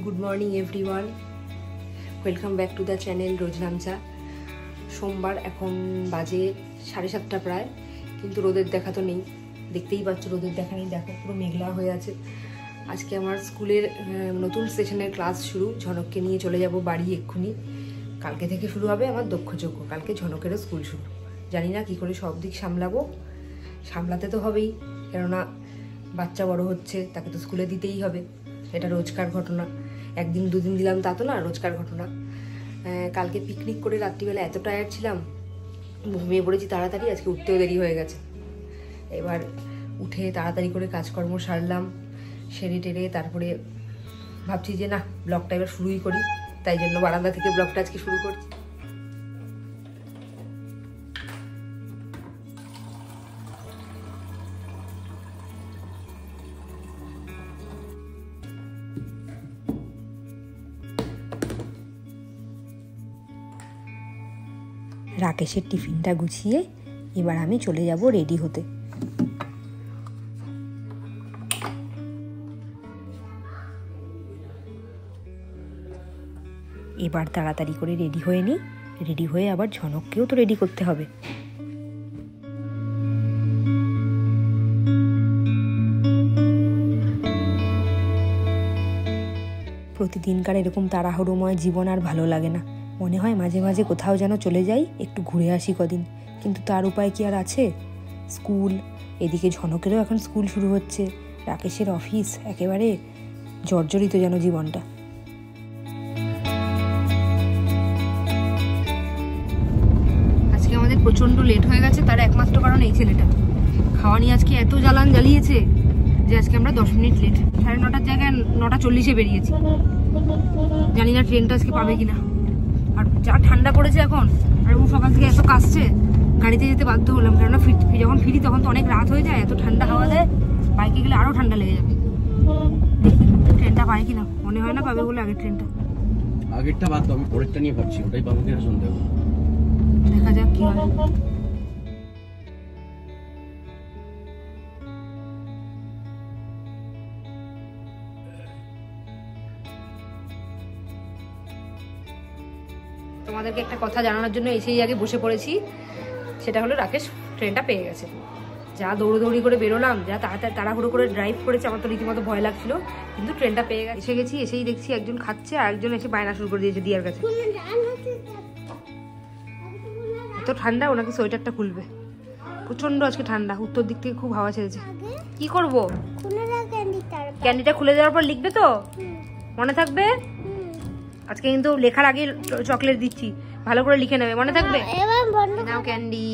Good morning everyone, welcome back to the channel Rojnamcha. সোমবার, এখন বাজে 7:30 প্রায়, কিন্তু রোদের দেখা তো নেই। দেখতেই পাচ্ছ রোদের দেখা নেই, দেখো পুরো মেঘলা হয়ে আছে। আজকে আমার স্কুলের নতুন সেশনের ক্লাস শুরু। ঝনককে নিয়ে চলে যাব বাড়ি এক্ষুনি। কালকে থেকে শুরু হবে আমার দক্ষযজ্ঞ। কালকে ঝনকেরও স্কুল শুরু। জানি না কি করে সব দিক সামলাবো। সামলাতে তো হবেই, কেননা বাচ্চা বড় হচ্ছে, তাকে তো স্কুলে দিতেই হবে। এটা রোজকার ঘটনা। একদিন দুদিন দিলাম তা তো না, রোজকার ঘটনা। কালকে পিকনিক করে রাত্রিবেলা এত টায়ার্ড ছিলাম, ঘুমিয়ে পড়েছি তাড়াতাড়ি। আজকে উঠতেও দেরি হয়ে গেছে। এবার উঠে তাড়াতাড়ি করে কাজকর্ম সারলাম, সেরে টেরে তারপরে ভাবছি যে না, ব্লগটা এবার শুরুই করি। তাই জন্য বারান্দা থেকে ব্লগটা আজকে শুরু করছি। রাকেশের টিফিনটা গুছিয়ে এবার আমি চলে যাব রেডি হতে। এবার তাড়াতাড়ি করে রেডি হয়ে নিই। রেডি হয়ে আবার ঝনককেও তো রেডি করতে হবে। প্রতিদিনকার এরকম তাড়াহুড়োময় জীবন আর ভালো লাগে না। মনে হয় মাঝে মাঝে কোথাও যেন চলে যাই, একটু ঘুরে আসি কদিন। কিন্তু তার উপায় কি আর আছে? স্কুল, এদিকে ঝনকেরও এখন স্কুল শুরু হচ্ছে, রাকেশের অফিস, একেবারে জর্জরিত যেন জীবনটা। আজকে আমাদের প্রচন্ড লেট হয়ে গেছে, তার একমাত্র কারণ এই ছেলেটা। খাওয়া নিয়ে আজকে এত জ্বালান জ্বালিয়েছে যে আজকে আমরা 10 মিনিট লেট। 9:30 জায়গায় 9:40 বেরিয়েছি। জানি না ট্রেনটা আজকে পাবে কিনা। আর যা ঠান্ডা পড়েছে এখন, আর ও সকাল থেকে এত কাশছে, গাড়িতে যেতে বাধ্য হলাম। কেননা যখন ফিরি তখন তো অনেক রাত হয়ে যায়, এত ঠান্ডা হাওয়া দেয়, বাইকে গেলে আরো ঠান্ডা লেগে যাবে। দেখি ট্রেনটা পাই কিনা। মনে হয় না পাবে বলে আগের ট্রেনটা। আগেরটা বাদ দাও, আমি পরেরটা নিয়ে ভাবছি, ওটাই পাবো কিনা সন্দেহ। দেখা যাক কি হয়। তোমাদেরকে একটা কথা জানানোর জন্য এসেই আগে বসে পড়েছি। সেটা হলো রাকেশ ট্রেনটা পেয়ে গেছে। যা দৌড়োদৌড়ি করে বেরোলাম, যা তাড়াহুড়ো করে ড্রাইভ করেছে, আমার তো রীতিমতো ভয় লাগছিল, কিন্তু ট্রেনটা পেয়ে গেছে। এসে গেছি, এসেই দেখছি একজন খাচ্ছে আর একজন এসে বায়না শুরু করে দিয়েছে দিয়ার কাছে। এত ঠান্ডা, ওনাকে সোয়েটারটা খুলবে। প্রচন্ড আজকে ঠান্ডা, উত্তর দিক থেকে খুব হাওয়া ছেড়েছে। কি করবো? ক্যান্ডিটা খুলে দেওয়ার পর লিখবে তো, মনে থাকবে? আজকে কিন্তু লেখার আগে চকলেট দিচ্ছি, ভালো করে লিখে নেবে, মনে থাকবে? নাও ক্যান্ডি।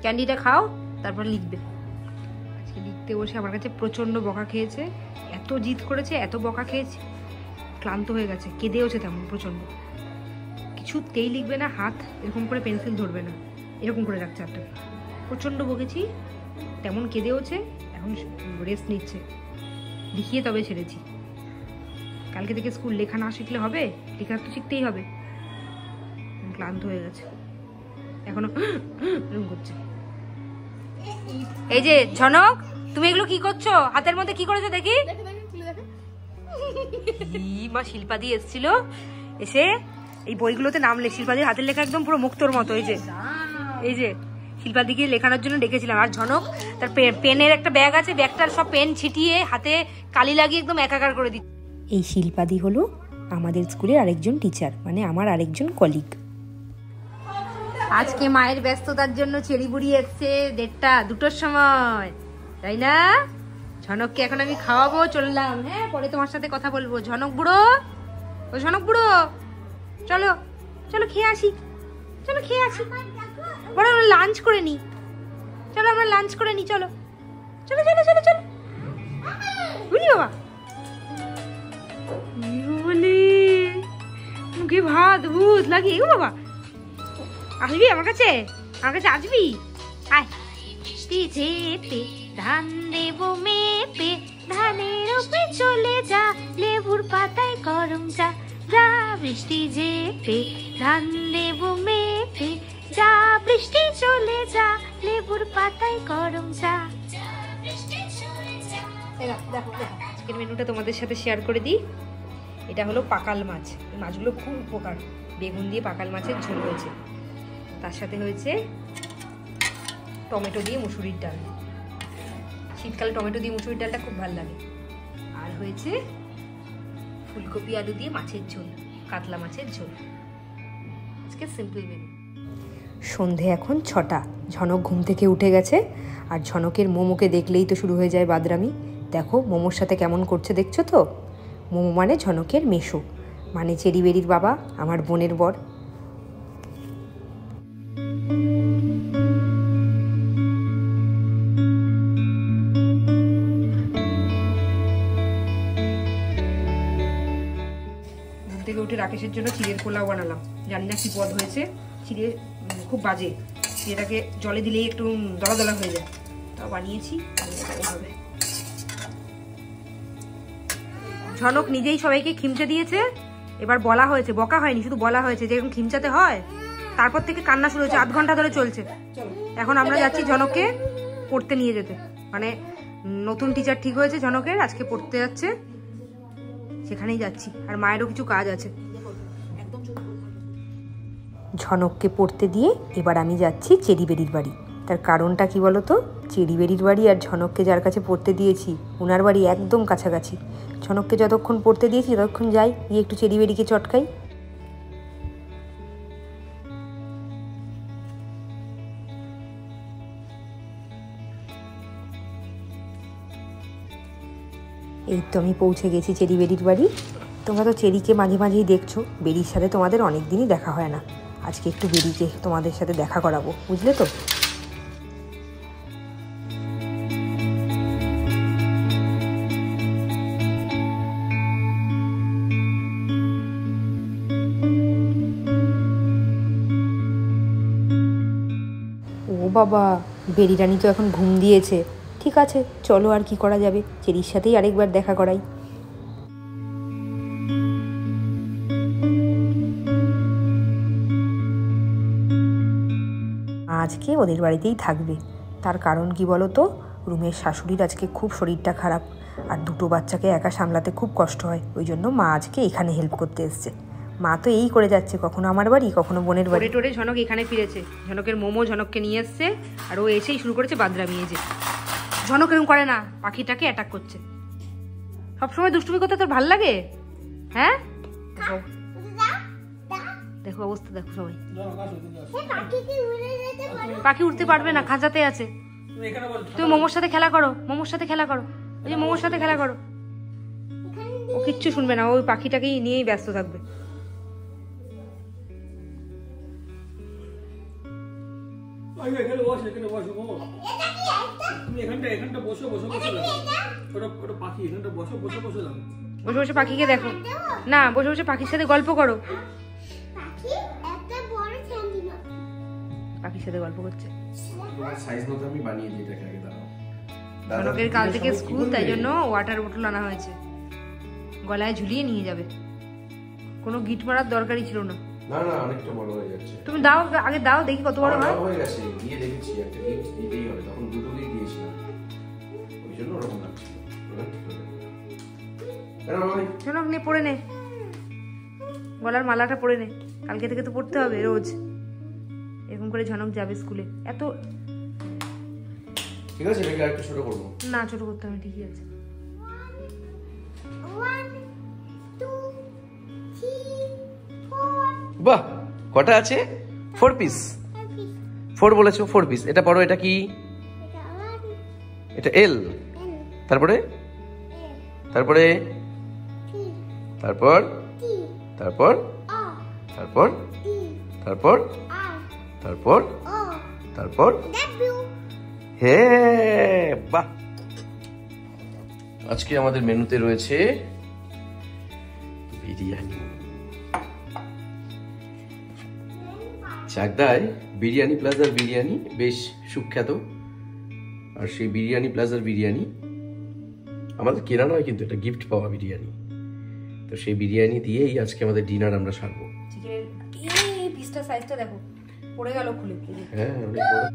ক্যান্ডিটা খাও, তারপর লিখবে। আজকে লিখতে বসে আমার কাছে প্রচন্ড বকা খেয়েছে। এত জিদ করেছে, এত বকা খেয়েছে, ক্লান্ত হয়ে গেছে, কেঁদেওছে তেমন প্রচন্ড। কিছুতেই লিখবে না, হাত এরকম করে পেন্সিল ধরবে না, এরকম করে রাখছে হাতটা। প্রচন্ড বকেছি, তেমন কেঁদেওছে। এখন রেস্ট নিচ্ছে, লিখিয়ে তবে ছেড়েছি। কালকে থেকে স্কুল লেখা না শিখলে হবে? লেখা তো শিখতেই হবে। ক্লান্ত হয়ে গেছে, এখনো এরকম করছে। এই যে ঝনক, তুমি এগুলো কি করছো? হাতের মধ্যে কি করেছো দেখি? মা শিল্পাদি এসেছিল, এসে এই বইগুলোতে নাম লেখ। শিল্পাদির হাতের লেখা একদম পুরো মুক্তোর মতো। এই যে শিল্পাদিকে লেখানোর জন্য ডেকেছিলাম। আর ঝনক তার পেনের একটা ব্যাগ আছে, ব্যাগটার সব পেন ছিটিয়ে হাতে কালি লাগিয়ে একদম একাকার করে দিচ্ছে। এই শিল্পাদি হলো আমাদের স্কুলের আরেকজন টিচার, মানে আমার আরেকজন কলিগ। আজকে মায়ের ব্যস্ততার জন্য চেরি বুড়ি এসছে 1:30-2টোর সময়, তাই না? ঝনককে এখন আমি খাওয়াবো, চললাম। হ্যাঁ, পরে তোমার সাথে কথা বলবো। ঝনক বুড়ো, ও ঝনক বুড়ো, চলো চলো খেয়ে আসি, চলো খেয়ে আসি। বড় আমরা লাঞ্চ করে নি, চলো আমরা লাঞ্চ করে নি, চলো চলো চলো চলো চলো। বুঝলি বাবা, মুখে ভাত ভূত লাগিয়ে। ও বাবা, আসবি আমার কাছে? আমার কাছে আসবি? আয়। ঝেপে ধান দেব মেপে, ধানের উপরে চলে যা, লেবুর পাতায় গরম চা। যা বৃষ্টি ঝেপে ধান দেব মেপে, যা বৃষ্টি চলে যা, লেবুর পাতায় গরম চা। দেখো আজকের মেনুটা তোমাদের সাথে শেয়ার করে দিই। এটা হলো পাকাল মাছ। এই মাছগুলো খুব উপকার। বেগুন দিয়ে পাকাল মাছের ঝোল হয়েছে, তার সাথে হয়েছে টমেটো দিয়ে মুসুরির ডাল। শীতকালে টমেটো দিয়ে মুসুরির ডালটা খুব ভালো লাগে। আর হয়েছে ফুলকপি আলু দিয়ে মাছের ঝোল, কাতলা মাছের ঝোল। আজকে সিম্পল মেনু। সন্ধে এখন 6টা। ঝনক ঘুম থেকে উঠে গেছে, আর ঝনকের মোমোকে দেখলেই তো শুরু হয়ে যায় বাদরামি। দেখো মোমোর সাথে কেমন করছে, দেখছো তো? মোমো মানে ঝনকের মেশো, মানে চেরি বেরির বাবা, আমার বোনের বর। ঘুম থেকে উঠে রাকেশের জন্য চিড়ের পোলাও বানালাম। জানি না কি পদ হয়েছে, চিড়ে খুব বাজে, চিড়েটাকে জলে দিলেই একটু দলা দলা হয়ে যায়। তাও বানিয়েছি, হবে। ঝনক নিজেই সবাইকে খিমচে দিয়েছে, এবার বলা হয়েছে, বকা হয়নি, শুধু বলা হয়েছে যে এরকম খিমচাতে হয়। তারপর থেকে কান্না শুরু হয়েছে, 8 ঘন্টা ধরে চলছে। এখন আমরা যাচ্ছি ঝনককে পড়তে নিয়ে যেতে, মানে নতুন টিচার ঠিক হয়েছে ঝনকের, আজকে পড়তে যাচ্ছে, সেখানেই যাচ্ছি। আর মায়েরও কিছু কাজ আছে। ঝনককে পড়তে দিয়ে এবার আমি যাচ্ছি চেরি বেরির বাড়ি। তার কারণটা কি বলো তো? চেরি বেরির বাড়ি আর ঝনককে যার কাছে পড়তে দিয়েছি, ওনার বাড়ি একদম কাছাকাছি। ঝনককে যতক্ষণ পড়তে দিয়েছি ততক্ষণ যাই, গিয়ে একটু চেরি বেরিকে চটকাই। এই তো আমি পৌঁছে গেছি চেরি বেরির বাড়ি। তোমরা তো চেরিকে মাঝে মাঝেই দেখছো, বেরির সাথে তোমাদের অনেক দিনই দেখা হয় না। আজকে একটু বেরিকে তোমাদের সাথে দেখা করাবো, বুঝলে তো? ও বাবা, বেরি রানী তো এখন ঘুম দিয়েছে। ঠিক আছে, চলো, আর কি করা যাবে, চেরির সাথেই আরেকবার দেখা করাই। আজকে ওদের বাড়িতেই থাকবে। তার কারণ কি বলো তো? রুমের শাশুড়ির আজকে খুব শরীরটা খারাপ, আর 2টো বাচ্চাকে একা সামলাতে খুব কষ্ট হয়। ওই জন্য মা আজকে এখানে হেল্প করতে এসছে। মা তো এই করে যাচ্ছে, কখনো আমার বাড়ি, কখনো বোনের বাড়ি। টোরে ঝনক এখানে ফিরেছে। ঝনকের মোমো ঝনককে নিয়ে এসছে, আর ও এসেই শুরু করেছে বাদরামি। যে ঝনক এরকম করে না, পাখিটাকে অ্যাটাক করছে। সবসময় দুষ্টুমি করতে তোর ভাল লাগে? হ্যাঁ, দেখো অবস্থা, দেখো সবাই। পাখি উঠতে পারবে না, খাঁচাতে আছে। তুমি মোমোর সাথে খেলা করো, মোমোর সাথে খেলা করো, ওই যে মোমোর সাথে খেলা করো। ও কিচ্ছু শুনবে না, ওই পাখিটাকেই নিয়েই ব্যস্ত থাকবে। বসে বসে পাখিকে দেখো না, বসে বসে পাখির সাথে গল্প করো। পাখির সাথে গল্প করছে। ঝনকের কাল থেকে স্কুল, তাই জন্য ওয়াটার বোতল আনা হয়েছে, গলায় ঝুলিয়ে নিয়ে যাবে। কোনো গিট মারার দরকারই ছিল না। না না, অনেকটা বড় হয়ে যাচ্ছে। তুমি দাও, আগে দাও দেখি কত বড় হয়। হয়ে গেছে, দিয়ে দেখেছি, একটা গিট দিতেই হবে, তখন 2টো গিট দিয়েছিলাম, ওই জন্য ওরকম লাগছে। ঝনক নে, পড়ে নে, গলার মালাটা পরে নে, কালকে থেকে তো পড়তে হবে রোজ। এরকম করে ঝনক যাবে স্কুলে। এত ঠিক আছে, এটাকে আরেকটু ছোট করব না, ছোট করতে হবে, ঠিকই আছে। 1 2 3 4 বাহ, কটা আছে? 4 পিস। 4 বলেছো, 4 পিস। এটা পড়ো, এটা কি? এটা এল। তারপরে তারপরে তারপর তারপর তারপর তারপর তারপর তারপর হে, বাহ। আজকে আমাদের মেনুতে রয়েছে বিরিয়ানি। চাকদায় বিরিয়ানি প্লাজার বিরিয়ানি বেশ সুখ্যাত, আর সেই বিরিয়ানি প্লাজার বিরিয়ানি আমাদের কেনা নয়, কিন্তু এটা গিফট পাওয়া বিরিয়ানি। তো সেই বিরিয়ানি দিয়েই আজকে আমাদের ডিনার আমরা সারবো। চিকেনের এই পিসটা সাইজটা দেখো, পড়ে গেল খুলে। হ্যাঁ, অনেক বড়।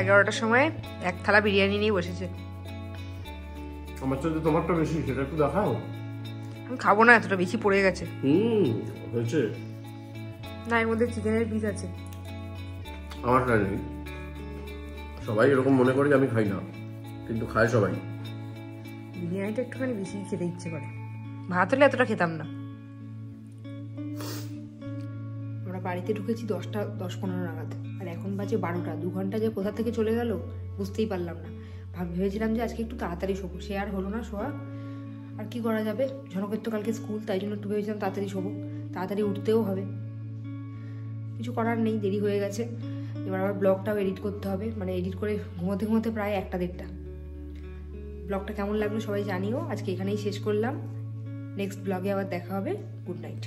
11:30টার সময় এক থালা বিরিয়ানি নিয়ে বসেছে। আমার সাথে তোমারটা বেশি, সেটা একটু দেখাও। আমি খাবো না, এতটা বেশি পড়ে গেছে। হয়েছে। না, এর মধ্যে চিকেনের পিস আছে। আমারটা নেই। সবাই এরকম মনে করে যে আমি খাই না, কিন্তু খায় সবাই। বিরিয়ানিটা একটুখানি বেশি খেতে ইচ্ছে করে, ভাত হলে এতটা খেতাম না। আমরা বাড়িতে ঢুকেছি 10:15 নাগাদ, আর এখন বাজে 12টা। 2 ঘন্টা যে কোথা থেকে চলে গেল বুঝতেই পারলাম না। ভেবেছিলাম যে আজকে একটু তাড়াতাড়ি শোবো, সে আর হলো না শোয়া। আর কি করা যাবে, ঝনকের তো কালকে স্কুল, তাই জন্য একটু ভেবেছিলাম তাড়াতাড়ি শোবো, তাড়াতাড়ি উঠতেও হবে। কিছু করার নেই, দেরি হয়ে গেছে। এবার আবার ব্লগটাও এডিট করতে হবে, মানে এডিট করে ঘুমোতে ঘুমোতে প্রায় 1টা-1:30। ব্লগটা কেমন লাগলো সবাই জানিও। আজকে এখানেই শেষ করলাম, নেক্সট ব্লগে আবার দেখা হবে। Good night.